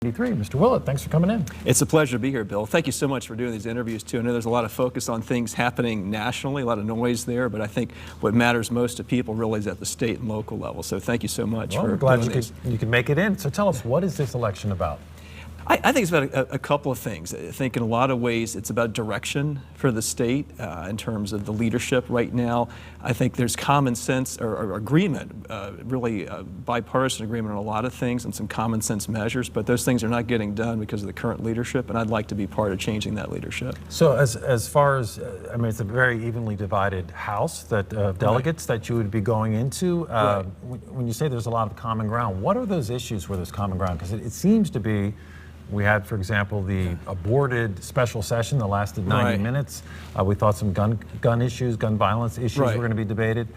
Mr. Willett, thanks for coming in. It's a pleasure to be here, Bill. Thank you so much for doing these interviews, too. I know there's a lot of focus on things happening nationally, a lot of noise there, but I think what matters most to people really is at the state and local level. So thank you so much for glad doing you could make it in. So tell us, what is this election about? I think it's about a couple of things. I think in a lot of ways it's about direction for the state in terms of the leadership right now. I think there's common sense or agreement, really bipartisan agreement on a lot of things and some common sense measures, but those things are not getting done because of the current leadership, and I'd like to be part of changing that leadership. So as far as, I mean, it's a very evenly divided House that delegates that you would be going into. When you say there's a lot of common ground, what are those issues where there's common ground? Because it seems to be, we had, for example, the aborted special session that lasted 90 minutes. We thought some gun issues, gun violence issues were going to be debated.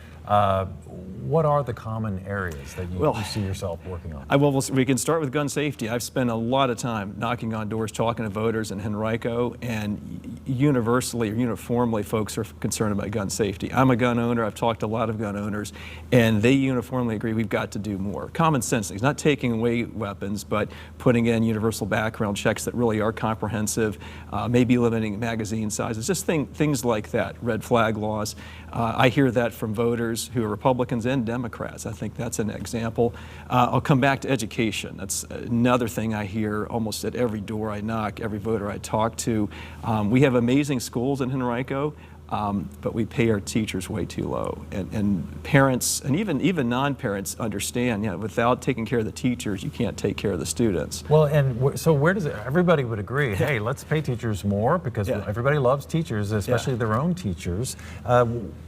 What are the common areas that you see yourself working on? We can start with gun safety. I've spent a lot of time knocking on doors, talking to voters in Henrico, and universally or uniformly folks are concerned about gun safety. I'm a gun owner. I've talked to a lot of gun owners, and they uniformly agree we've got to do more. Common sense things, not taking away weapons, but putting in universal background checks that really are comprehensive, maybe limiting magazine sizes, just things like that, red flag laws. I hear that from voters who are Republicans and Democrats. I think that's an example. I'll come back to education. That's another thing I hear almost at every door I knock, every voter I talk to. We have amazing schools in Henrico, but we pay our teachers way too low. And parents, and even non-parents understand, without taking care of the teachers, you can't take care of the students. Well, and so where does everybody would agree, hey, let's pay teachers more because everybody loves teachers, especially their own teachers.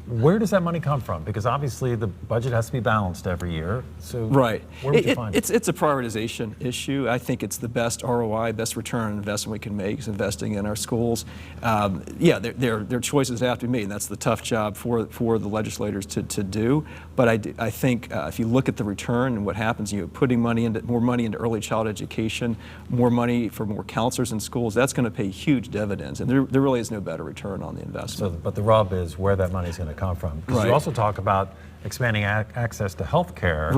Where does that money come from? Because obviously the budget has to be balanced every year. So where would you find it? It's a prioritization issue. I think it's the best ROI, best return on investment we can make is investing in our schools. There are choices that have to be made, and that's the tough job for the legislators to do. But I think if you look at the return and what happens, putting more money into early child education, more money for more counselors in schools, that's going to pay huge dividends, and there really is no better return on the investment. But the rub is where that money is going to come from. Because you also talk about expanding access to health care,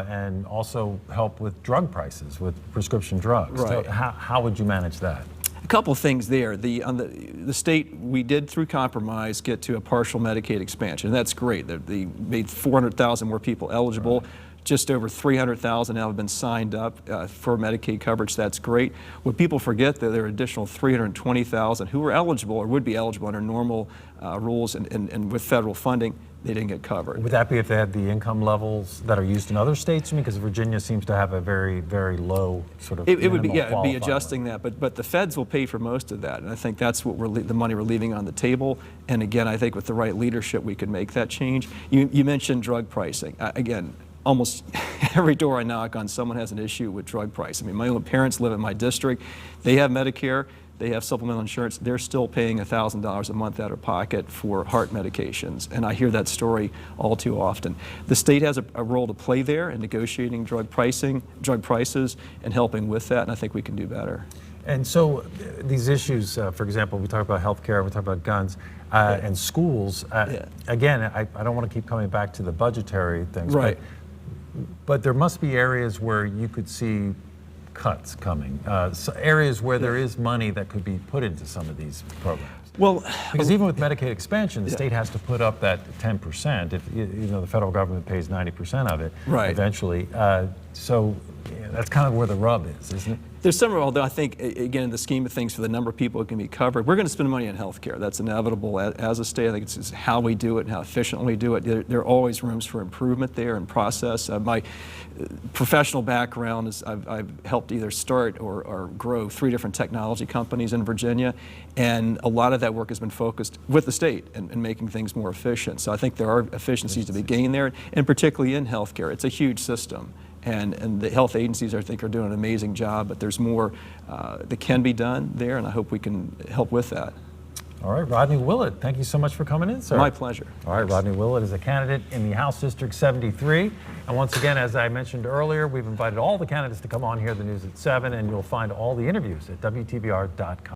and also help with drug prices, with prescription drugs. So how would you manage that? A couple of things there. On the state, we did through compromise get to a partial Medicaid expansion, and that's great. They made 400,000 more people eligible. Just over 300,000 now have been signed up for Medicaid coverage. That's great. What people forget, that there are additional 320,000 who were eligible or would be eligible under normal rules and with federal funding. They didn't get covered. Would that be if they had the income levels that are used in other states? Because Virginia seems to have a very, very low sort of it would be, it'd be adjusting that, but the feds will pay for most of that, and I think that's what the money we're leaving on the table. And again, I think with the right leadership, we can make that change. You mentioned drug pricing. Again, almost every door I knock on, someone has an issue with drug price. I mean, my own parents live in my district. They have Medicare. They have supplemental insurance. They're still paying $1,000 a month out of pocket for heart medications, and I hear that story all too often. The state has a role to play there in negotiating drug prices, and helping with that, and I think we can do better. And so these issues, for example, we talk about health care, we talk about guns, and schools. Again, I don't want to keep coming back to the budgetary things, but there must be areas where you could see cuts coming, so areas where there is money that could be put into some of these programs. Well, because even with Medicaid expansion, the state has to put up that 10%. If the federal government pays 90% of it eventually. So that's kind of where the rub is, isn't it? There's some, although I think, again, in the scheme of things, for the number of people who can be covered, we're going to spend money on health care. That's inevitable as a state. I think it's how we do it and how efficiently we do it. There are always rooms for improvement there and process. My professional background is I've helped either start or grow 3 different technology companies in Virginia, and a lot of that work has been focused with the state and making things more efficient. So I think there are efficiencies to be gained there, and particularly in health care. It's a huge system. And the health agencies, I think, are doing an amazing job, but there's more that can be done there, and I hope we can help with that. All right, Rodney Willett, thank you so much for coming in, sir. My pleasure. All right, Rodney Willett is a candidate in the House District 73. And once again, as I mentioned earlier, we've invited all the candidates to come on here, the news at 7, and you'll find all the interviews at WTBR.com.